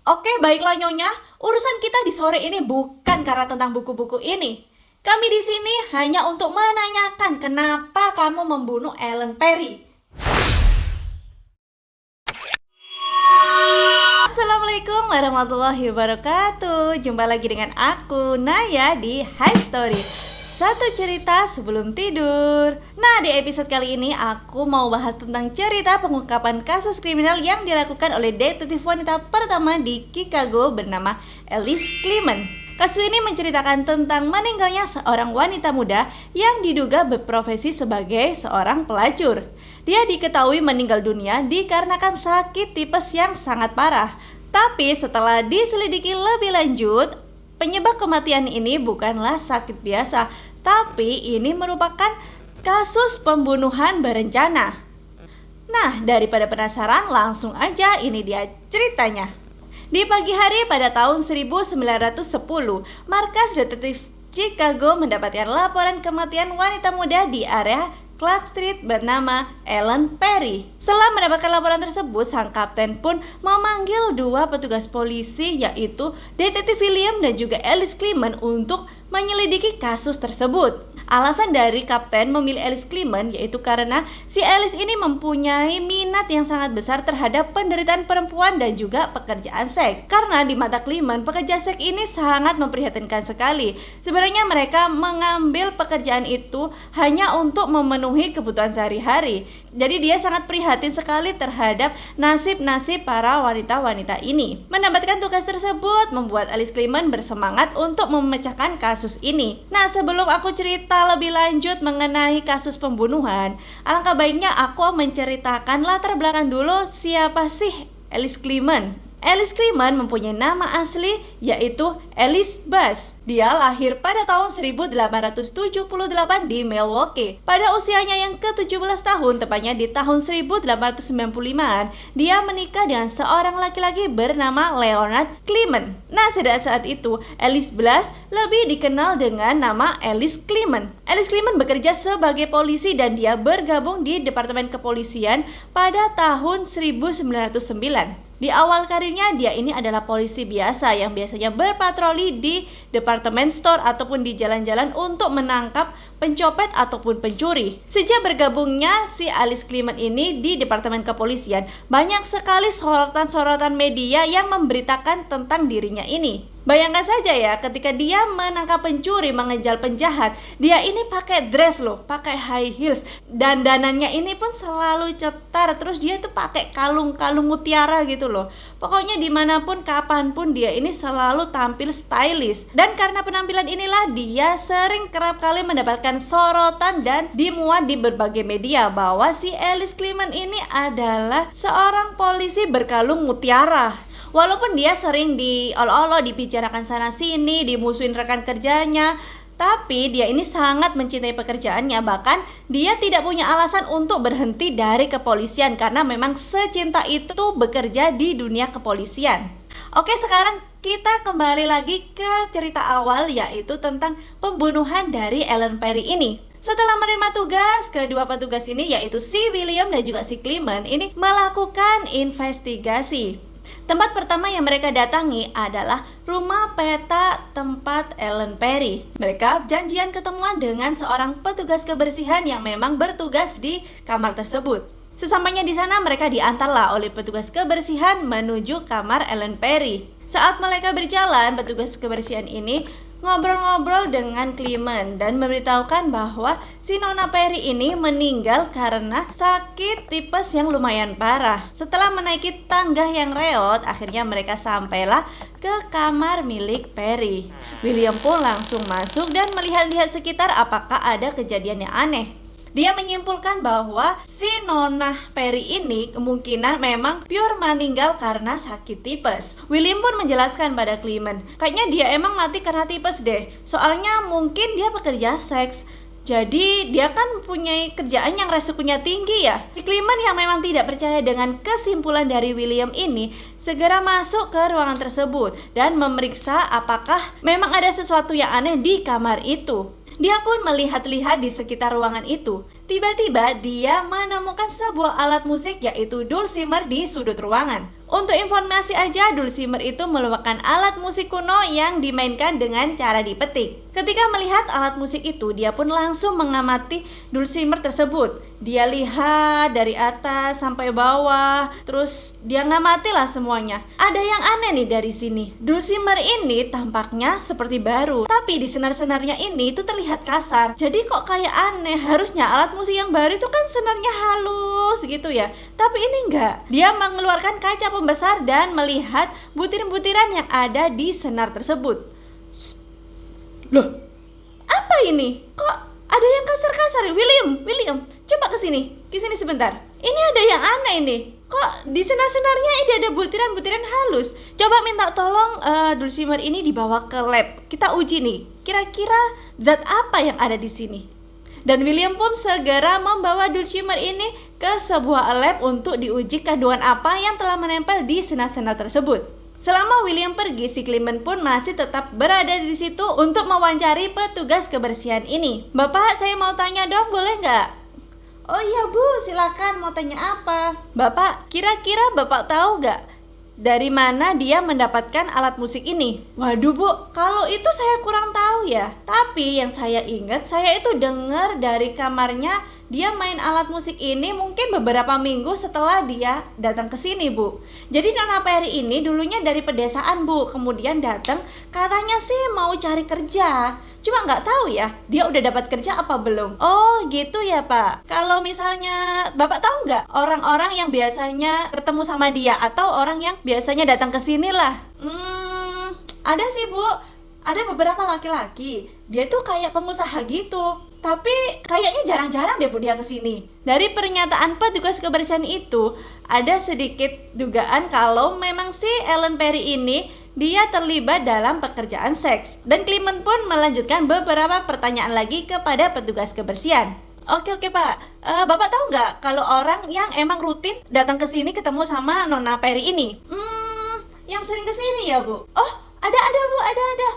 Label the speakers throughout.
Speaker 1: Oke, baiklah Nyonya. Urusan kita di sore ini bukan karena tentang buku-buku ini. Kami di sini hanya untuk menanyakan kenapa kamu membunuh Ellen Perry. Assalamualaikum warahmatullahi wabarakatuh. Jumpa lagi dengan aku, Naya, di High Story. Satu cerita sebelum tidur. Nah, di episode kali ini aku mau bahas tentang cerita pengungkapan kasus kriminal yang dilakukan oleh detektif wanita pertama di Chicago bernama Alice Clement. Kasus ini menceritakan tentang meninggalnya seorang wanita muda yang diduga berprofesi sebagai seorang pelacur. Dia diketahui meninggal dunia dikarenakan sakit tipes yang sangat parah. Tapi setelah diselidiki lebih lanjut, penyebab kematian ini bukanlah sakit biasa, tapi ini merupakan kasus pembunuhan berencana. Nah, daripada penasaran, langsung aja ini dia ceritanya. Di pagi hari pada tahun 1910, markas detektif Chicago mendapatkan laporan kematian wanita muda di area Clark Street bernama Ellen Perry. Setelah mendapatkan laporan tersebut, sang kapten pun memanggil dua petugas polisi, yaitu detektif William dan juga Alice Clement, untuk menyelidiki kasus tersebut. Alasan dari kapten memilih Alice Clement yaitu karena si Alice ini mempunyai minat yang sangat besar terhadap penderitaan perempuan dan juga pekerjaan seks. Karena di mata Clement, pekerja seks ini sangat memprihatinkan sekali. Sebenarnya mereka mengambil pekerjaan itu hanya untuk memenuhi kebutuhan sehari-hari. Jadi dia sangat prihatin sekali terhadap nasib-nasib para wanita-wanita ini. Mendapatkan tugas tersebut membuat Alice Clement bersemangat untuk memecahkan kasus ini. Nah, sebelum aku cerita lebih lanjut mengenai kasus pembunuhan, alangkah baiknya aku menceritakan latar belakang dulu siapa sih Alice Clement. Alice Clement mempunyai nama asli yaitu Alice Bass. Dia lahir pada tahun 1878 di Milwaukee. Pada usianya yang ke-17 tahun, tepatnya di tahun 1895-an, dia menikah dengan seorang laki-laki bernama Leonard Clement. Nah, sejak saat itu, Alice Bass lebih dikenal dengan nama Alice Clement. Alice Clement bekerja sebagai polisi dan dia bergabung di Departemen Kepolisian pada tahun 1909. Di awal karirnya, dia ini adalah polisi biasa yang biasanya berpatroli di departemen store ataupun di jalan-jalan untuk menangkap pencopet ataupun pencuri. Sejak bergabungnya si Alice Clement ini di departemen kepolisian, banyak sekali sorotan-sorotan media yang memberitakan tentang dirinya ini. Bayangkan saja ya, ketika dia menangkap pencuri, mengejar penjahat, dia ini pakai dress loh, pakai high heels, dan dandanannya ini pun selalu cetar. Terus dia tuh pakai kalung-kalung mutiara gitu loh. Pokoknya dimanapun, kapanpun, dia ini selalu tampil stylish. Dan karena penampilan inilah dia sering kerap kali mendapatkan sorotan dan dimuat di berbagai media bahwa si Alice Clement ini adalah seorang polisi berkalung mutiara. Walaupun dia sering diolok-olok, dibicarakan sana sini, dimusuhin rekan kerjanya, tapi dia ini sangat mencintai pekerjaannya. Bahkan dia tidak punya alasan untuk berhenti dari kepolisian karena memang secinta itu bekerja di dunia kepolisian. Oke, sekarang kita kembali lagi ke cerita awal, yaitu tentang pembunuhan dari Ellen Perry ini. Setelah menerima tugas, kedua petugas ini yaitu si William dan juga si Clement ini melakukan investigasi. Tempat pertama yang mereka datangi adalah rumah peta tempat Ellen Perry. Mereka janjian ketemuan dengan seorang petugas kebersihan yang memang bertugas di kamar tersebut. Sesampainya di sana, mereka diantarlah oleh petugas kebersihan menuju kamar Ellen Perry. Saat mereka berjalan, petugas kebersihan ini ngobrol-ngobrol dengan Clement dan memberitahukan bahwa si Nona Perry ini meninggal karena sakit tipes yang lumayan parah. Setelah menaiki tangga yang reot, akhirnya mereka sampailah ke kamar milik Perry. William pun langsung masuk dan melihat-lihat sekitar apakah ada kejadian yang aneh. Dia menyimpulkan bahwa si Nona Perry ini kemungkinan memang pure meninggal karena sakit tipes. William pun menjelaskan pada Clement, kayaknya dia emang mati karena tipes deh. Soalnya mungkin dia pekerja seks. Jadi dia kan punya kerjaan yang resikonya tinggi ya. Clement yang memang tidak percaya dengan kesimpulan dari William ini segera masuk ke ruangan tersebut dan memeriksa apakah memang ada sesuatu yang aneh di kamar itu. Dia pun melihat-lihat di sekitar ruangan itu. Tiba-tiba dia menemukan sebuah alat musik yaitu dulcimer di sudut ruangan. Untuk informasi aja, dulcimer itu merupakan alat musik kuno yang dimainkan dengan cara dipetik. Ketika melihat alat musik itu, dia pun langsung mengamati dulcimer tersebut. Dia lihat dari atas sampai bawah, terus dia ngamati lah semuanya. Ada yang aneh nih dari sini. Dulcimer ini tampaknya seperti baru, tapi di senar-senarnya ini itu terlihat kasar. Jadi kok kayak aneh, harusnya alat musik yang baru itu kan senarnya halus gitu ya. Tapi ini enggak. Dia mengeluarkan kaca pembesar dan melihat butiran-butiran yang ada di senar tersebut. Loh, apa ini? Kok ada yang kasar-kasar? William, coba kesini sebentar. Ini ada yang aneh ini. Kok di senar-senarnya ini ada butiran-butiran halus? Coba minta tolong dulcimer ini dibawa ke lab. Kita uji nih, kira-kira zat apa yang ada di sini. Dan William pun segera membawa dulcimer ini ke sebuah lab untuk diuji kandungan apa yang telah menempel di senar-senar tersebut. Selama William pergi, si Clement pun masih tetap berada di situ untuk mewawancari petugas kebersihan ini. Bapak, saya mau tanya dong, boleh nggak? Oh iya Bu, silakan, mau tanya apa? Bapak, kira-kira Bapak tahu nggak dari mana dia mendapatkan alat musik ini? Waduh Bu, kalau itu saya kurang tahu ya. Tapi yang saya ingat, saya itu dengar dari kamarnya dia main alat musik ini mungkin beberapa minggu setelah dia datang ke sini, Bu. Jadi Nona Peri ini dulunya dari pedesaan, Bu. Kemudian datang, katanya sih mau cari kerja. Cuma nggak tahu ya, dia udah dapat kerja apa belum. Oh gitu ya Pak. Kalau misalnya Bapak tahu nggak orang-orang yang biasanya ketemu sama dia atau orang yang biasanya datang ke sini lah? Ada sih Bu. Ada beberapa laki-laki. Dia tuh kayak pengusaha gitu. Tapi kayaknya jarang-jarang deh Bu dia kesini. Dari pernyataan petugas kebersihan itu, ada sedikit dugaan kalau memang si Ellen Perry ini dia terlibat dalam pekerjaan seks. Dan Clement pun melanjutkan beberapa pertanyaan lagi kepada petugas kebersihan. Oke Pak, Bapak tahu nggak kalau orang yang emang rutin datang ke sini ketemu sama Nona Perry ini? Yang sering kesini ya Bu? Oh, ada Bu, ada.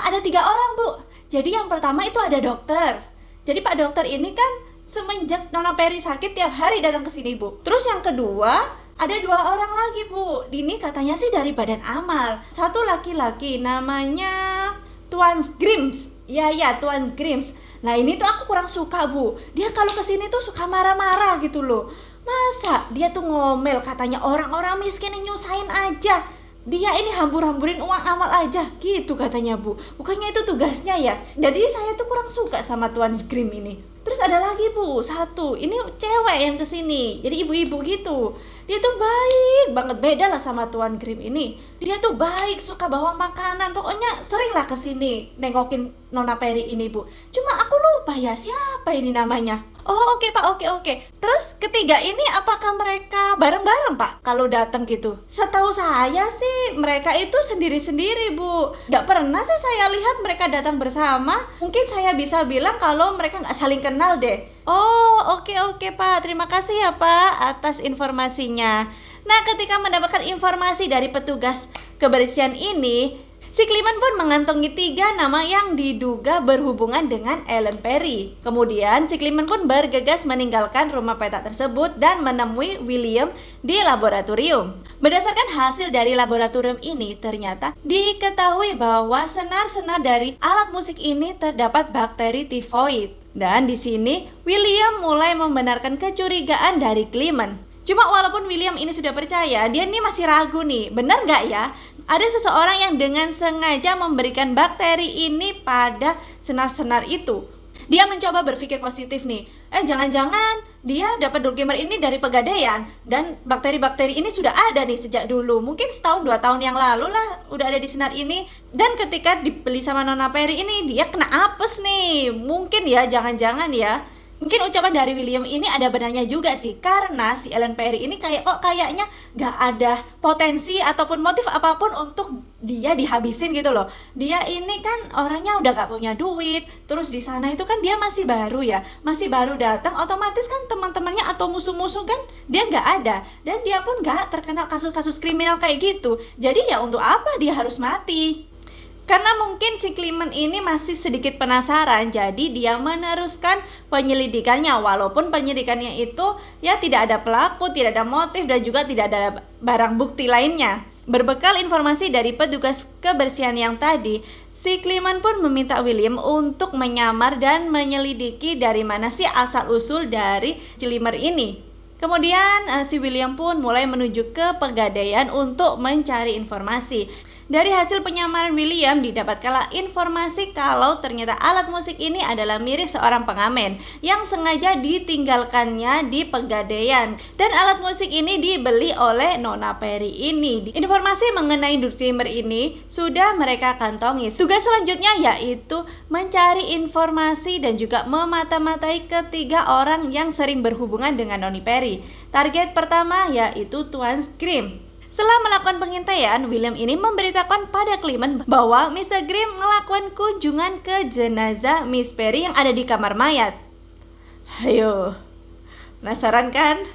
Speaker 1: Ada 3 orang Bu. Jadi yang pertama itu ada dokter. Jadi Pak dokter ini kan semenjak Nona Peri sakit tiap hari datang ke sini Bu. Terus yang kedua ada 2 orang lagi Bu. Ini katanya sih dari badan amal. Satu laki-laki namanya Tuan Grims. Ya Tuan Grims. Nah ini tuh aku kurang suka Bu. Dia kalau kesini tuh suka marah-marah gitu loh. Masa dia tuh ngomel katanya orang-orang miskin yang nyusahin aja. Dia ini hambur-hamburin uang amal aja gitu katanya Bu. Bukannya itu tugasnya ya. Jadi saya tuh kurang suka sama Tuan Grim ini. Terus ada lagi Bu, satu. Ini cewek yang kesini. Jadi ibu-ibu gitu. Dia tuh baik banget, beda lah sama Tuan Grim ini. Dia tuh baik, suka bawa makanan. Pokoknya sering lah kesini nengokin Nona Peri ini Bu. Cuma aku lupa ya siapa ini namanya. Oh oke Pak, oke. Terus ketiga ini apakah mereka bareng-bareng Pak kalau datang gitu? Setahu saya sih mereka itu sendiri-sendiri Bu. Gak pernah sih saya lihat mereka datang bersama. Mungkin saya bisa bilang kalau mereka gak saling kenal deh. Oh oke Pak, terima kasih ya Pak atas informasinya. Nah ketika mendapatkan informasi dari petugas kebersihan ini, si Clement pun mengantongi 3 nama yang diduga berhubungan dengan Ellen Perry. Kemudian si Clement pun bergegas meninggalkan rumah petak tersebut dan menemui William di laboratorium. Berdasarkan hasil dari laboratorium ini, ternyata diketahui bahwa senar-senar dari alat musik ini terdapat bakteri tifoid. Dan di sini William mulai membenarkan kecurigaan dari Clement. Cuma walaupun William ini sudah percaya, dia ini masih ragu nih, benar nggak ya? Ada seseorang yang dengan sengaja memberikan bakteri ini pada senar-senar itu. Dia mencoba berpikir positif nih. Jangan-jangan dia dapat dulcimer ini dari Pegadaian. Dan bakteri-bakteri ini sudah ada nih sejak dulu. Mungkin setahun 2 tahun yang lalu lah udah ada di senar ini. Dan ketika dibeli sama Nona Peri ini, dia kena apes nih. Mungkin ya, jangan-jangan ya. Mungkin ucapan dari William ini ada benarnya juga sih. Karena si Ellen Perry ini kayaknya gak ada potensi ataupun motif apapun untuk dia dihabisin gitu loh. Dia ini kan orangnya udah gak punya duit. Terus di sana itu kan dia masih baru ya. Masih baru datang, otomatis kan teman-temannya atau musuh-musuh kan dia gak ada. Dan dia pun gak terkenal kasus-kasus kriminal kayak gitu. Jadi ya untuk apa dia harus mati? Karena mungkin si Clement ini masih sedikit penasaran, jadi dia meneruskan penyelidikannya. Walaupun penyelidikannya itu ya tidak ada pelaku, tidak ada motif, dan juga tidak ada barang bukti lainnya. Berbekal informasi dari petugas kebersihan yang tadi, si Clement pun meminta William untuk menyamar dan menyelidiki dari mana sih asal-usul dari Climber ini. Kemudian si William pun mulai menuju ke Pegadaian untuk mencari informasi. Dari hasil penyamaran William didapatkanlah informasi kalau ternyata alat musik ini adalah milik seorang pengamen yang sengaja ditinggalkannya di Pegadaian, dan alat musik ini dibeli oleh Nona Perry ini. Informasi mengenai Climber ini sudah mereka kantongi. Tugas selanjutnya yaitu mencari informasi dan juga memata-matai ketiga orang yang sering berhubungan dengan Nona Perry. Target pertama yaitu Tuan Grimm. Setelah melakukan pengintaian, William ini memberitakan pada Clement bahwa Mr. Grimm melakukan kunjungan ke jenazah Miss Perry yang ada di kamar mayat. Ayo, penasaran kan?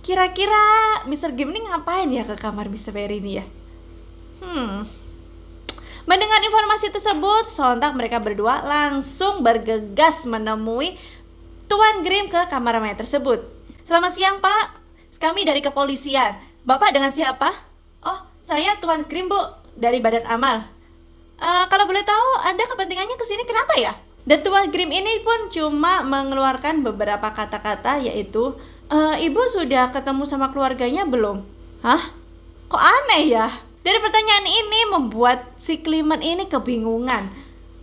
Speaker 1: Kira-kira Mr. Grimm ini ngapain ya ke kamar Mr. Perry ini ya? Mendengar informasi tersebut, sontak mereka berdua langsung bergegas menemui Tuan Grimm ke kamar mayat tersebut. Selamat siang, Pak. Kami dari kepolisian. Bapak dengan siapa? Oh, saya Tuan Grimm, Bu, dari Badan Amal. Kalau boleh tahu, Anda kepentingannya kesini kenapa ya? Dan Tuan Grimm ini pun cuma mengeluarkan beberapa kata-kata, yaitu Ibu sudah ketemu sama keluarganya belum? Hah? Kok aneh ya? Dari pertanyaan ini membuat si Clement ini kebingungan.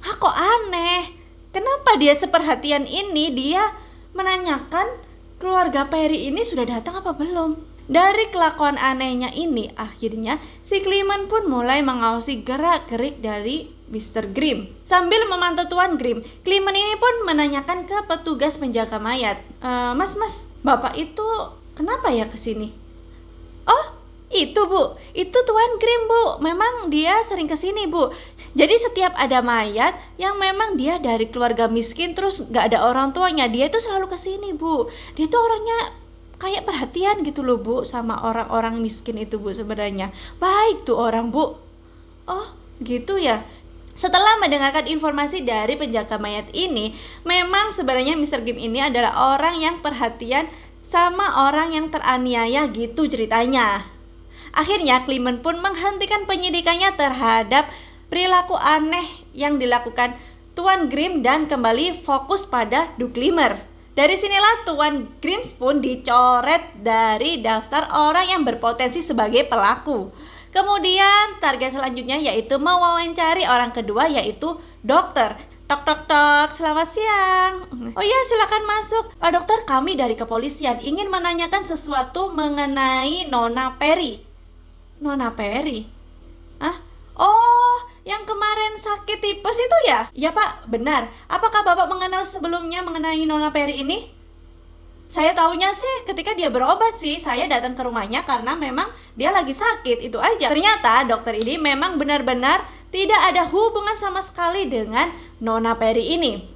Speaker 1: Hah, kok aneh? Kenapa dia seperhatian ini dia menanyakan keluarga Perry ini sudah datang apa belum? Dari kelakuan anehnya ini, akhirnya si Clement pun mulai mengawasi gerak-gerik dari Mr. Grimm. Sambil memantau Tuan Grimm, Clement ini pun menanyakan ke petugas penjaga mayat, Mas, Bapak itu kenapa ya kesini? Oh, itu Bu, itu Tuan Grimm Bu, memang dia sering kesini Bu. Jadi setiap ada mayat yang memang dia dari keluarga miskin terus gak ada orang tuanya, dia itu selalu kesini Bu. Dia itu orangnya kayak perhatian gitu loh Bu sama orang-orang miskin itu Bu sebenarnya. Baik tuh orang Bu. Oh gitu ya. Setelah mendengarkan informasi dari penjaga mayat ini, memang sebenarnya Mr. Grimm ini adalah orang yang perhatian sama orang yang teraniaya gitu ceritanya. Akhirnya Clement pun menghentikan penyidikannya terhadap perilaku aneh yang dilakukan Tuan Grimm dan kembali fokus pada Climber. Dari sinilah Tuan Grimm pun dicoret dari daftar orang yang berpotensi sebagai pelaku. Kemudian target selanjutnya yaitu mewawancari orang kedua yaitu dokter. Tok tok tok, selamat siang. Oh iya, silakan masuk. Dokter, kami dari kepolisian ingin menanyakan sesuatu mengenai Nona Perry. Nona Perry? Hah? Oh, yang kemarin sakit tipes itu ya? Ya Pak, benar. Apakah Bapak mengenal sebelumnya mengenai Nona Perry ini? Saya taunya sih ketika dia berobat sih. Saya datang ke rumahnya karena memang dia lagi sakit, itu aja. Ternyata dokter ini memang benar-benar tidak ada hubungan sama sekali dengan Nona Perry ini.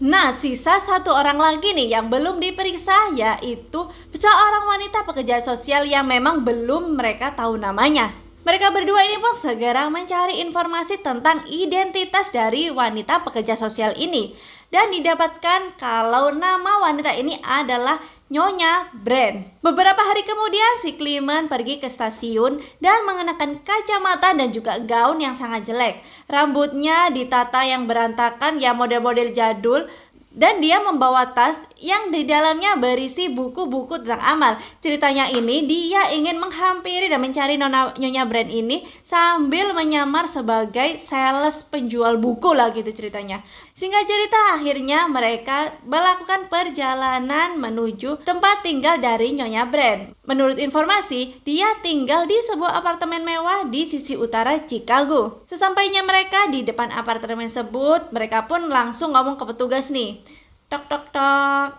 Speaker 1: Nah, sisa satu orang lagi nih yang belum diperiksa, yaitu seorang wanita pekerja sosial yang memang belum mereka tahu namanya. Mereka berdua ini pun segera mencari informasi tentang identitas dari wanita pekerja sosial ini. Dan didapatkan kalau nama wanita ini adalah Nyonya Brand. Beberapa hari kemudian si Clement pergi ke stasiun dan mengenakan kacamata dan juga gaun yang sangat jelek. Rambutnya ditata yang berantakan ya model-model jadul. Dan dia membawa tas yang di dalamnya berisi buku-buku tentang amal. Ceritanya ini dia ingin menghampiri dan mencari Nyonya Brand ini sambil menyamar sebagai sales penjual buku lah gitu ceritanya. Singkat cerita akhirnya mereka melakukan perjalanan menuju tempat tinggal dari Nyonya Brand. Menurut informasi, dia tinggal di sebuah apartemen mewah di sisi utara Chicago. Sesampainya mereka di depan apartemen tersebut, mereka pun langsung ngomong ke petugas nih. Tok tok tok.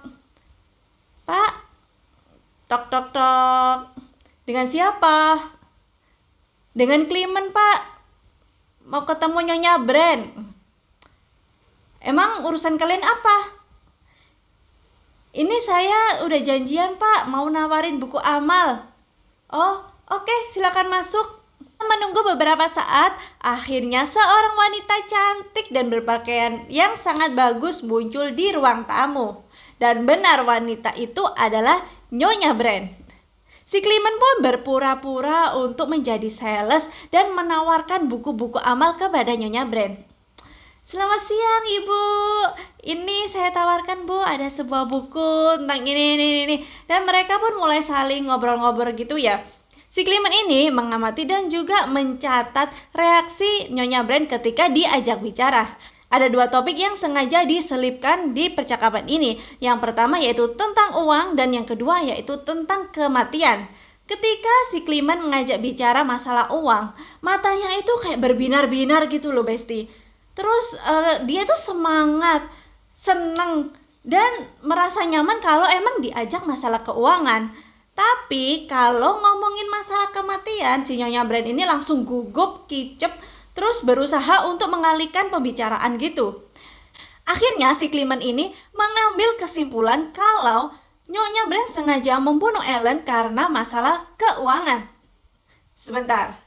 Speaker 1: Pak. Tok tok tok. Dengan siapa? Dengan Clement, Pak. Mau ketemu Nyonya Brand. Emang urusan kalian apa? Ini saya udah janjian Pak, mau nawarin buku amal. Oh, oke, silakan masuk. Menunggu beberapa saat, akhirnya seorang wanita cantik dan berpakaian yang sangat bagus muncul di ruang tamu. Dan benar wanita itu adalah Nyonya Brand. Si Clement pun berpura-pura untuk menjadi sales dan menawarkan buku-buku amal kepada Nyonya Brand. Selamat siang Ibu, ini saya tawarkan Bu, ada sebuah buku tentang ini. Dan mereka pun mulai saling ngobrol-ngobrol gitu ya. Si Clement ini mengamati dan juga mencatat reaksi Nyonya Brand ketika diajak bicara. Ada dua topik yang sengaja diselipkan di percakapan ini. Yang pertama yaitu tentang uang dan yang kedua yaitu tentang kematian. Ketika si Clement mengajak bicara masalah uang, matanya itu kayak berbinar-binar gitu loh Besti. Terus dia tuh semangat, seneng, dan merasa nyaman kalau emang diajak masalah keuangan. Tapi kalau ngomongin masalah kematian, si Nyonya Brand ini langsung gugup, kicep, terus berusaha untuk mengalihkan pembicaraan gitu. Akhirnya si Clement ini mengambil kesimpulan kalau Nyonya Brand sengaja membunuh Ellen karena masalah keuangan. Sebentar.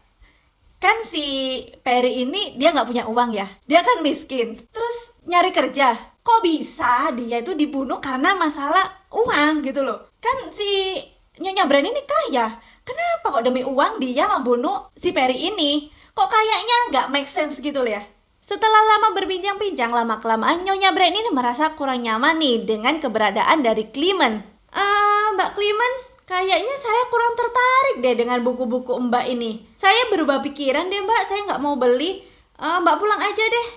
Speaker 1: Kan si Perry ini dia nggak punya uang ya, dia kan miskin, terus nyari kerja, kok bisa dia itu dibunuh karena masalah uang gitu loh. Kan si Nyonya Brand ini kaya, kenapa kok demi uang dia membunuh si Perry ini? Kok kayaknya nggak make sense gitu loh ya. Setelah lama berbincang-bincang, lama-kelamaan Nyonya Brand ini merasa kurang nyaman nih dengan keberadaan dari Clement. Mbak Clement, kayaknya saya kurang tertarik deh dengan buku-buku Mbak ini. Saya berubah pikiran deh Mbak, saya nggak mau beli. Mbak pulang aja deh.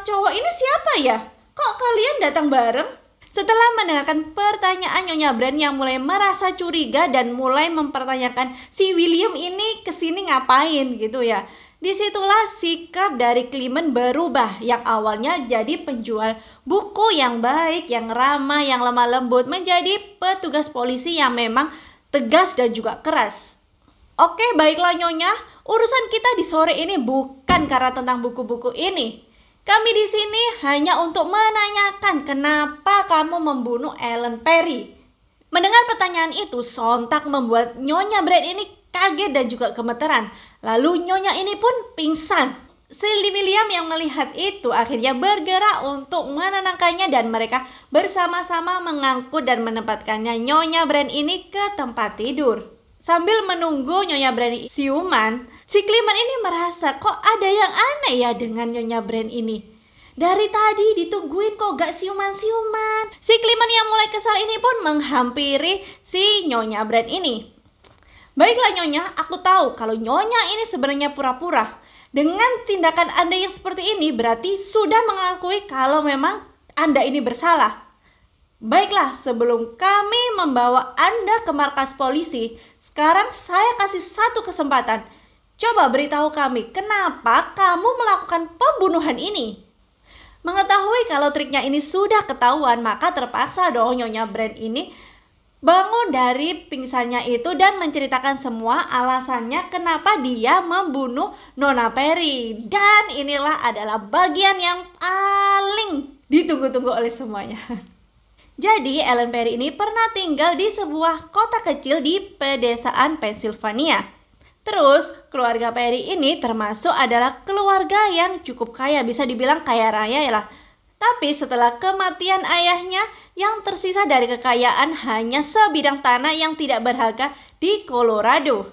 Speaker 1: Cowok ini siapa ya? Kok kalian datang bareng? Setelah mendengarkan pertanyaan Nyonya Brand yang mulai merasa curiga dan mulai mempertanyakan si William ini kesini ngapain gitu ya. Disitulah sikap dari Clement berubah, yang awalnya jadi penjual buku yang baik, yang ramah, yang lemah lembut, menjadi petugas polisi yang memang tegas dan juga keras. Oke, baiklah Nyonya, urusan kita di sore ini bukan karena tentang buku-buku ini. Kami di sini hanya untuk menanyakan kenapa kamu membunuh Ellen Perry. Mendengar pertanyaan itu sontak membuat Nyonya Brand ini kaget dan juga gemeteran. Lalu Nyonya ini pun pingsan. Si William yang melihat itu akhirnya bergerak untuk menenangkannya dan mereka bersama-sama mengangkut dan menempatkannya Nyonya Brand ini ke tempat tidur. Sambil menunggu Nyonya Brand siuman, si Clement ini merasa kok ada yang aneh ya dengan Nyonya Brand ini. Dari tadi ditungguin kok gak siuman-siuman. Si Clement yang mulai kesal ini pun menghampiri si Nyonya Brand ini. Baiklah Nyonya, aku tahu kalau Nyonya ini sebenarnya pura-pura. Dengan tindakan Anda yang seperti ini berarti sudah mengakui kalau memang Anda ini bersalah. Baiklah, sebelum kami membawa Anda ke markas polisi, sekarang saya kasih satu kesempatan. Coba beritahu kami kenapa kamu melakukan pembunuhan ini. Mengetahui kalau triknya ini sudah ketahuan, maka terpaksa dong Nyonya Brand ini bangun dari pingsannya itu dan menceritakan semua alasannya kenapa dia membunuh Nona Perry. Dan inilah adalah bagian yang paling ditunggu-tunggu oleh semuanya. Jadi Ellen Perry ini pernah tinggal di sebuah kota kecil di pedesaan Pennsylvania. Terus keluarga Perry ini termasuk adalah keluarga yang cukup kaya, bisa dibilang kaya raya ya lah. Tapi setelah kematian ayahnya, yang tersisa dari kekayaan hanya sebidang tanah yang tidak berharga di Colorado.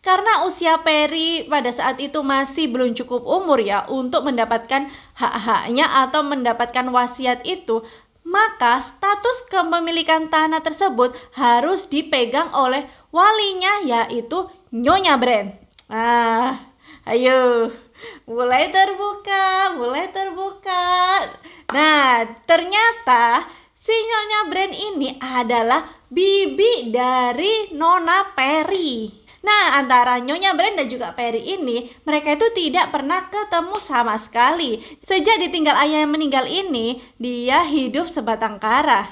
Speaker 1: Karena usia Perry pada saat itu masih belum cukup umur ya untuk mendapatkan hak-haknya atau mendapatkan wasiat itu, maka status kepemilikan tanah tersebut harus dipegang oleh walinya yaitu Nyonya Brand. Ayo, mulai terbuka. Nah, ternyata si Nyonya Brand ini adalah bibi dari Nona Perry. Nah, antara Nyonya Brand dan juga Perry ini, mereka itu tidak pernah ketemu sama sekali. Sejak ditinggal ayah yang meninggal ini, dia hidup sebatang kara.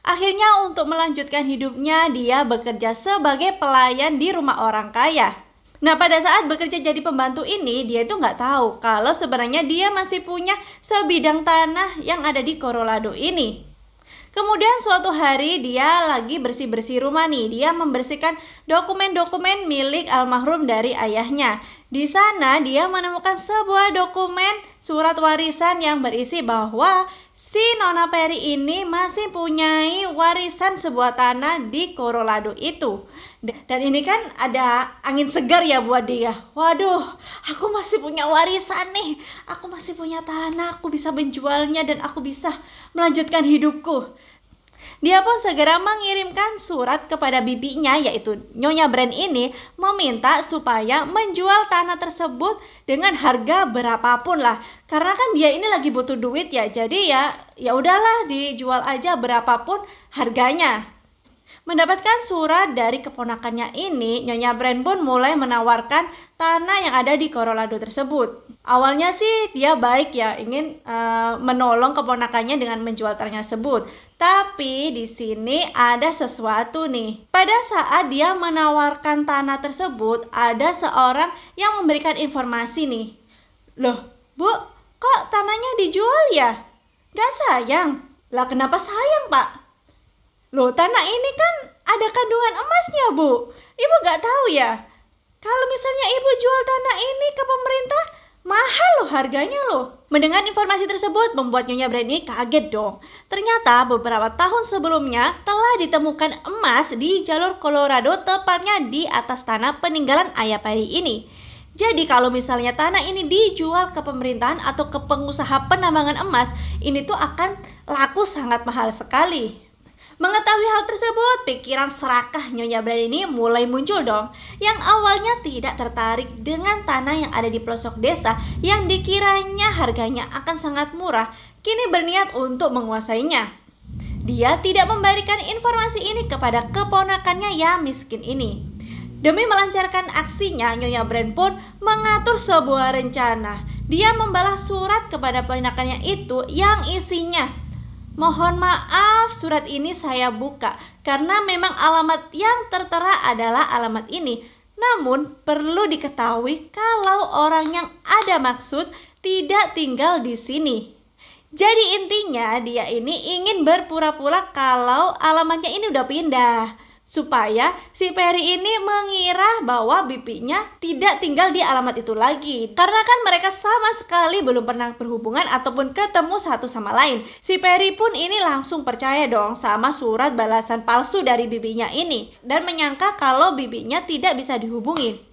Speaker 1: Akhirnya untuk melanjutkan hidupnya, dia bekerja sebagai pelayan di rumah orang kaya. Nah, pada saat bekerja jadi pembantu ini, dia itu nggak tahu kalau sebenarnya dia masih punya sebidang tanah yang ada di Colorado ini. Kemudian suatu hari dia lagi bersih-bersih rumah nih. Dia membersihkan dokumen-dokumen milik almarhum dari ayahnya. Di sana dia menemukan sebuah dokumen surat warisan yang berisi bahwa si Nona Peri ini masih punyai warisan sebuah tanah di Colorado itu. Dan ini kan ada angin segar ya buat dia. Waduh, aku masih punya warisan nih. Aku masih punya tanah, aku bisa menjualnya dan aku bisa melanjutkan hidupku. Dia pun segera mengirimkan surat kepada bibinya, yaitu Nyonya Brand ini, meminta supaya menjual tanah tersebut dengan harga berapapun lah. Karena kan dia ini lagi butuh duit ya, jadi ya udahlah dijual aja berapapun harganya. Mendapatkan surat dari keponakannya ini, Nyonya Brand pun mulai menawarkan tanah yang ada di Colorado tersebut. Awalnya sih dia baik ya, ingin menolong keponakannya dengan menjual tanah tersebut. Tapi di sini ada sesuatu nih. Pada saat dia menawarkan tanah tersebut, ada seorang yang memberikan informasi nih. Loh, Bu, kok tanahnya dijual ya? Gak sayang? Lah kenapa sayang, Pak? Loh, tanah ini kan ada kandungan emasnya, Bu. Ibu gak tahu ya? Kalau misalnya ibu jual tanah ini ke pemerintah, mahal loh harganya loh. Mendengar informasi tersebut membuat Nyonya Brand ini kaget dong. Ternyata beberapa tahun sebelumnya telah ditemukan emas di jalur Colorado, tepatnya di atas tanah peninggalan ayah Peri ini. Jadi kalau misalnya tanah ini dijual ke pemerintahan atau ke pengusaha penambangan emas, ini tuh akan laku sangat mahal sekali. Mengetahui hal tersebut, pikiran serakah Nyonya Brand ini mulai muncul dong. Yang awalnya tidak tertarik dengan tanah yang ada di pelosok desa yang dikiranya harganya akan sangat murah, kini berniat untuk menguasainya. Dia tidak memberikan informasi ini kepada keponakannya yang miskin ini. Demi melancarkan aksinya, Nyonya Brand pun mengatur sebuah rencana. Dia membalas surat kepada ponakannya itu yang isinya, "Mohon maaf, surat ini saya buka karena memang alamat yang tertera adalah alamat ini. Namun perlu diketahui kalau orang yang ada maksud tidak tinggal di sini." Jadi intinya dia ini ingin berpura-pura kalau alamatnya ini udah pindah, supaya si Peri ini mengira bahwa bibinya tidak tinggal di alamat itu lagi. Karena kan mereka sama sekali belum pernah berhubungan ataupun ketemu satu sama lain. Si Peri pun ini langsung percaya dong sama surat balasan palsu dari bibinya ini dan menyangka kalau bibinya tidak bisa dihubungi.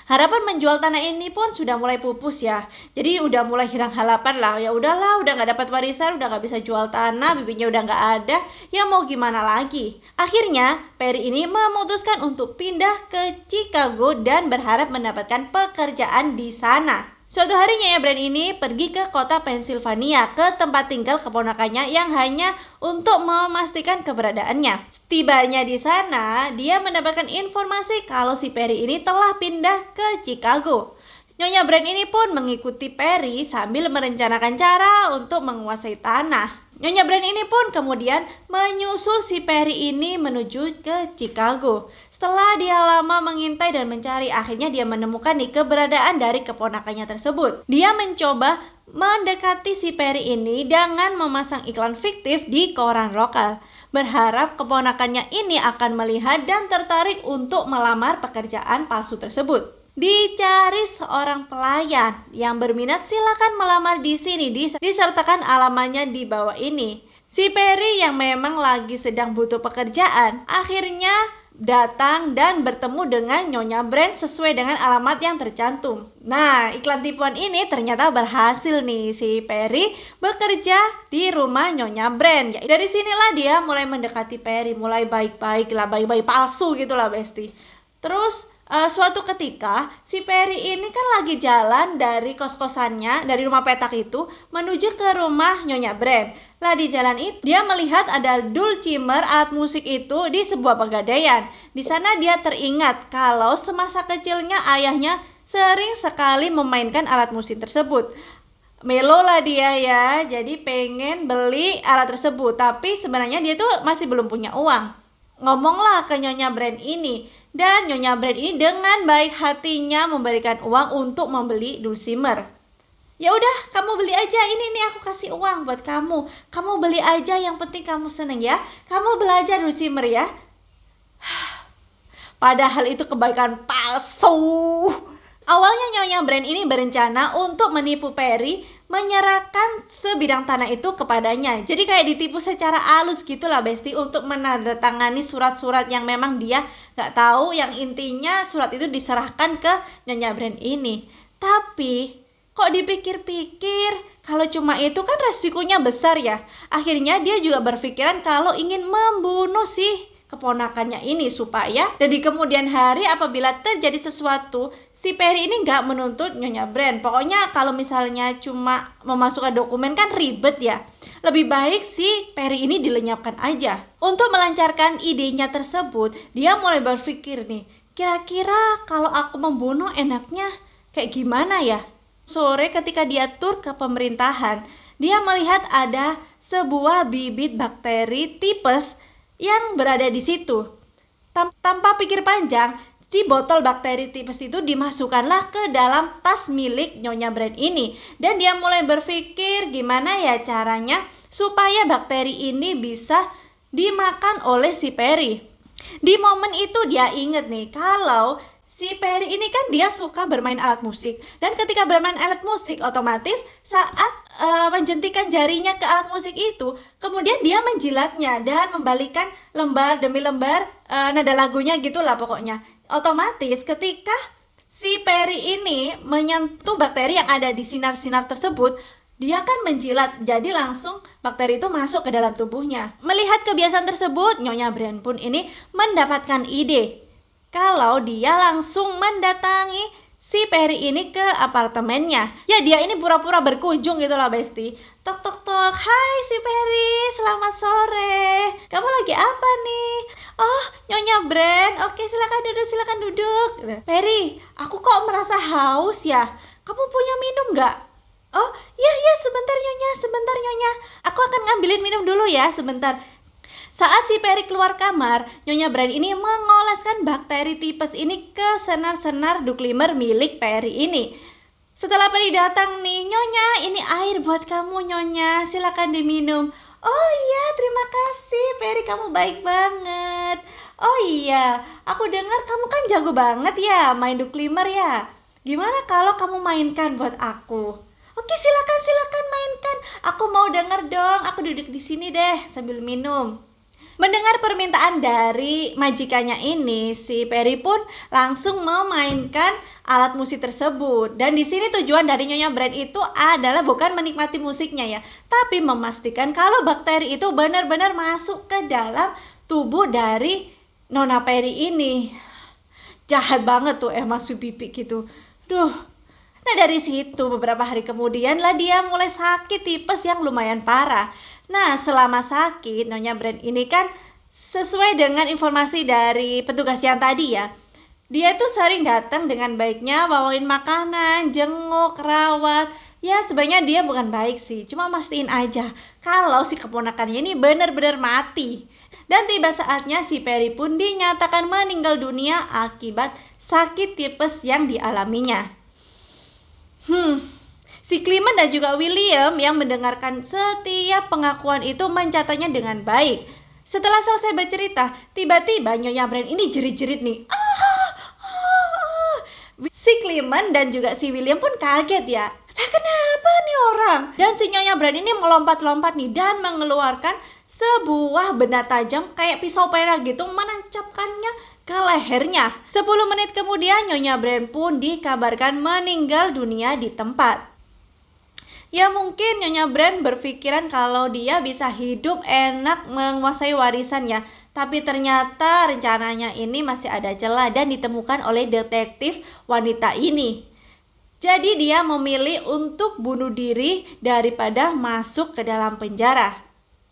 Speaker 1: Harapan menjual tanah ini pun sudah mulai pupus ya. Jadi udah mulai hilang harapan lah. Ya udahlah, udah nggak dapat warisan, udah nggak bisa jual tanah, bibinya udah nggak ada. Ya mau gimana lagi? Akhirnya Peri ini memutuskan untuk pindah ke Chicago dan berharap mendapatkan pekerjaan di sana. Suatu hari Nyonya Brand ini pergi ke kota Pennsylvania ke tempat tinggal keponakannya yang hanya untuk memastikan keberadaannya. Setibanya di sana, dia mendapatkan informasi kalau si Peri ini telah pindah ke Chicago. Nyonya Brand ini pun mengikuti Peri sambil merencanakan cara untuk menguasai tanah. Nyonya Brand ini pun kemudian menyusul si Peri ini menuju ke Chicago. Setelah dia lama mengintai dan mencari, akhirnya dia menemukan nih keberadaan dari keponakannya tersebut. Dia mencoba mendekati si Peri ini dengan memasang iklan fiktif di koran lokal, berharap keponakannya ini akan melihat dan tertarik untuk melamar pekerjaan palsu tersebut. Dicari seorang pelayan yang berminat, silakan melamar di sini, disertakan alamatnya di bawah ini. Si Peri yang memang lagi sedang butuh pekerjaan akhirnya datang dan bertemu dengan Nyonya Brand sesuai dengan alamat yang tercantum. Nah, iklan tipuan ini ternyata berhasil nih. Si Peri bekerja di rumah Nyonya Brand. Ya, dari sinilah dia mulai mendekati Peri, mulai baik-baik lah, baik-baik palsu gitulah Besti. Terus suatu ketika si Peri ini kan lagi jalan dari kos-kosannya, dari rumah petak itu menuju ke rumah Nyonya Brand. Lah di jalan itu dia melihat ada dulcimer, alat musik itu di sebuah pegadaian. Di sana dia teringat kalau semasa kecilnya ayahnya sering sekali memainkan alat musik tersebut. Melo lah dia ya, jadi pengen beli alat tersebut, tapi sebenarnya dia tuh masih belum punya uang. Ngomonglah ke Nyonya Brand ini. Dan Nyonya Brand ini dengan baik hatinya memberikan uang untuk membeli dulcimer. Ya udah, kamu beli aja, ini nih aku kasih uang buat kamu. Kamu beli aja, yang penting kamu seneng ya. Kamu belajar dulcimer ya. Padahal itu kebaikan palsu. Awalnya Nyonya Brand ini berencana untuk menipu Perry, menyerahkan sebidang tanah itu kepadanya. Jadi kayak ditipu secara halus gitulah Besti, untuk menandatangani surat-surat yang memang dia gak tahu, yang intinya surat itu diserahkan ke Nyonya Brand ini. Tapi kok dipikir-pikir, kalau cuma itu kan resikonya besar ya. Akhirnya dia juga berpikiran kalau ingin membunuh si keponakannya ini, supaya dan di kemudian hari apabila terjadi sesuatu, si Perry ini nggak menuntut Nyonya Brand. Pokoknya kalau misalnya cuma memasukkan dokumen kan ribet ya. Lebih baik si Perry ini dilenyapkan aja. Untuk melancarkan idenya tersebut, dia mulai berpikir nih, kira-kira kalau aku membunuh enaknya kayak gimana ya? Sore ketika dia tur ke pemerintahan, dia melihat ada sebuah bibit bakteri tipes yang berada di situ. Tanpa pikir panjang, si botol bakteri tipes itu dimasukkanlah ke dalam tas milik Nyonya Brand ini. Dan dia mulai berpikir gimana ya caranya supaya bakteri ini bisa dimakan oleh si Perry. Di momen itu dia inget nih kalau si Perry ini kan dia suka bermain alat musik. Dan ketika bermain alat musik, otomatis saat menjentikan jarinya ke alat musik itu, kemudian dia menjilatnya dan membalikan lembar demi lembar nada lagunya gitulah pokoknya. Otomatis ketika si Perry ini menyentuh bakteri yang ada di sinar-sinar tersebut, dia kan menjilat, jadi langsung bakteri itu masuk ke dalam tubuhnya. Melihat kebiasaan tersebut, Nyonya Brand pun ini mendapatkan ide kalau dia langsung mendatangi si Perry ini ke apartemennya. Ya dia ini pura-pura berkunjung gitu lah Besti. Tok tok tok, hai si Perry, selamat sore. Kamu lagi apa nih? Oh Nyonya Brand, oke silakan duduk. Perry, aku kok merasa haus ya? Kamu punya minum gak? Oh iya sebentar Nyonya. Aku akan ngambilin minum dulu ya sebentar. Saat si Perry keluar kamar, Nyonya Brand ini mengoleskan bakteri tipes ini ke senar-senar duklimer milik Perry ini. Setelah Perry datang nih, Nyonya ini air buat kamu Nyonya, silakan diminum. Oh iya terima kasih Perry, kamu baik banget. Oh iya, aku dengar kamu kan jago banget ya main duklimer ya. Gimana kalau kamu mainkan buat aku? Oke silakan mainkan, aku mau denger dong, aku duduk di sini deh sambil minum. Mendengar permintaan dari majikannya ini, si Perry pun langsung memainkan alat musik tersebut. Dan di sini tujuan dari Nyonya Brand itu adalah bukan menikmati musiknya ya, tapi memastikan kalau bakteri itu benar-benar masuk ke dalam tubuh dari Nona Perry ini. Jahat banget tuh emang si Pipi gitu. Duh. Nah dari situ beberapa hari kemudian lah dia mulai sakit tipes yang lumayan parah. Nah selama sakit, Nyonya Brand ini kan sesuai dengan informasi dari petugas yang tadi ya, dia tuh sering datang dengan baiknya bawain makanan, jenguk, rawat. Ya sebenarnya dia bukan baik sih, cuma mastiin aja kalau si keponakannya ini benar-benar mati. Dan tiba saatnya si Perry pun dinyatakan meninggal dunia akibat sakit tipes yang dialaminya. Si Clement dan juga William yang mendengarkan setiap pengakuan itu mencatatnya dengan baik. Setelah selesai bercerita, tiba-tiba Nyonya Brand ini jerit-jerit nih. Si Clement dan juga si William pun kaget ya. Lah kenapa nih orang? Dan si Nyonya Brand ini melompat-lompat nih dan mengeluarkan sebuah benda tajam kayak pisau pera gitu, menancapkannya ke lehernya. 10 menit kemudian Nyonya Brand pun dikabarkan meninggal dunia di tempat. Ya mungkin Nyonya Brand berpikiran kalau dia bisa hidup enak menguasai warisan ya. Tapi ternyata rencananya ini masih ada celah dan ditemukan oleh detektif wanita ini. Jadi dia memilih untuk bunuh diri daripada masuk ke dalam penjara.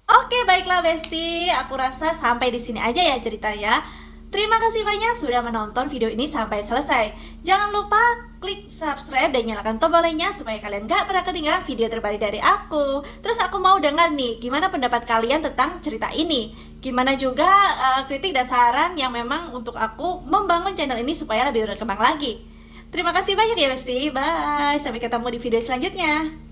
Speaker 1: Oke baiklah Besti, aku rasa sampai di sini aja ya ceritanya. Terima kasih banyak sudah menonton video ini sampai selesai. Jangan lupa klik subscribe dan nyalakan tombol lainnya supaya kalian gak pernah ketinggalan video terbaru dari aku. Terus aku mau dengar nih, gimana pendapat kalian tentang cerita ini? Gimana juga kritik dan saran yang memang untuk aku membangun channel ini supaya lebih berkembang lagi. Terima kasih banyak ya Besti, bye. Sampai ketemu di video selanjutnya.